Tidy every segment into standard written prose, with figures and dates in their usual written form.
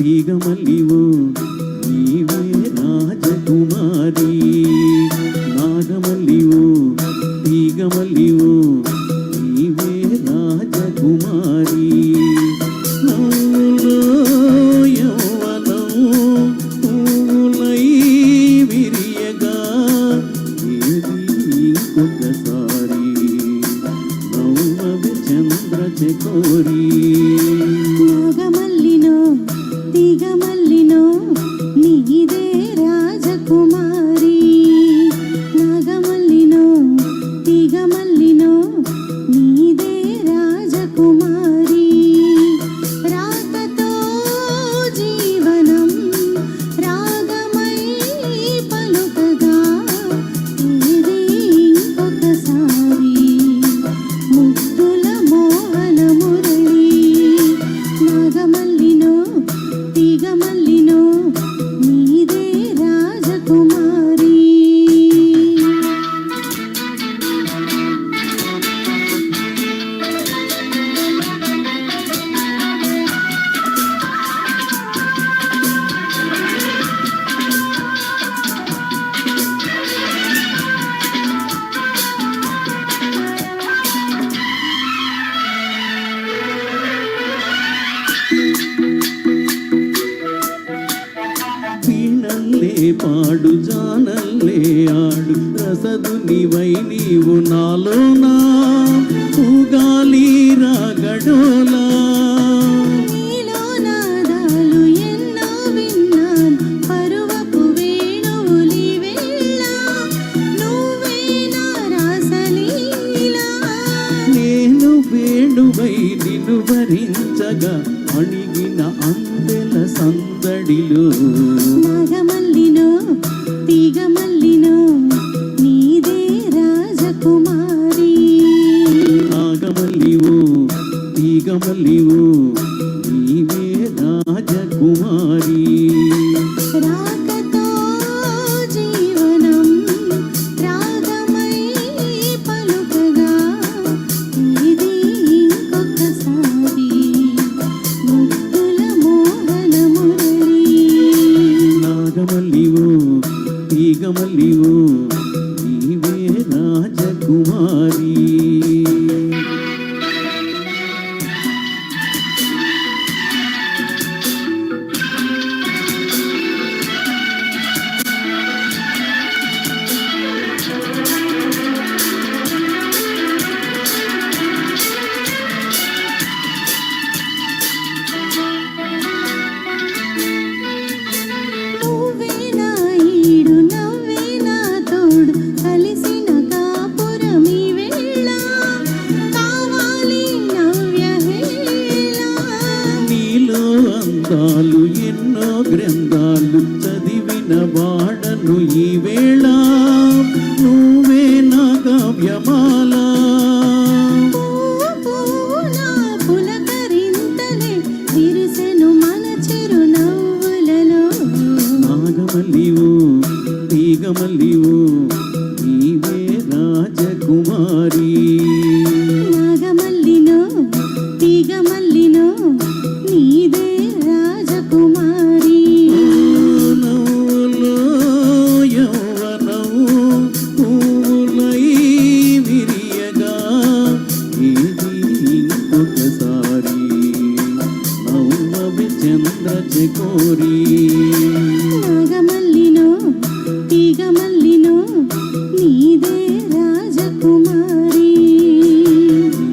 తీగమల్లివో నీవే రాజకుమారి, నాగమల్లివో తీగమల్లివో నీవే రాజకుమారి. నవ్వులో యవ్వనం పూలై విరియగా ఏది ఇంకొకసారి నవ్వవి చంద్రచకోరి. నాగమల్లినో తీగమల్లినో నీదే రాజకుమారి, నాగమల్లినో తీగమల్లినో నీదే రాజకుమారి. రాకతో జీవనం రాగమై పలుకగా ఏది ఇంకొకసారి ముద్దుల మోహన మురళి. నాగమల్లినో తీగమల్లినో నీదే రాజకుమారి. వీణల్లే పాడు జానల్లే ఆడు రసదు నీవై నీవు నాలోనా పూగాలి రాగడోలా. నీలో నాదాలు ఎన్నో విన్నాను పరువపు వేణువులి వేళ నువ్వే నా రాసలీలా. నేను వేణువై నిన్ను భరించగా అణిగిన అందెల సందడిలో. నాగమల్లినో తీగమల్లినో నీదే రాజకుమారి, నాగమల్లివో తీగమల్లివో నీవే రాజకుమారి. రాకతో జీవనం రాగమై పలుకగా ఏది ఇంకొకసారి ముద్దుల మోహన మురళి. నాగమల్లివో తీగమల్లివో నీవే రాజకుమారి. నువ్వే నా ఈడు నవ్వే నా తోడు కలిసిన కాపురమి వేళ కావాలి నవ్య హేళ. నీలో అందాలు ఎన్నో గ్రంథాలు చదివిన వాడను ఈ వేళ నువ్వే నా కావ్యమాల. పూనా పులకరింతలే విరిసెను మన చిరునవ్వులలో. నాగమల్లివో తీగమల్లివో నీవే రాజకుమారి. నాగమల్లినో తీగమల్లినో నీదే రాజకుమారి. నవ్వులో యవ్వనం పూలై విరియగా ఏది ఇంకొకసారి నవ్వవి చంద్రచకోరి. నాగమల్లినో తీగమల్లినో నీదే రాజకుమారి,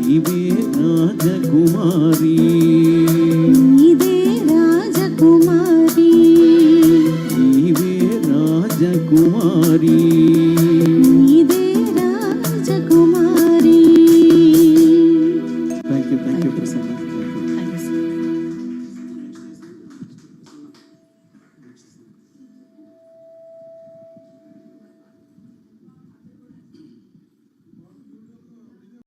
నీవే రాజకుమారి. నీదే రాజకుమారి, నీవే రాజకుమారి. నీదే రాజకుమారి. Thank you Prasanna.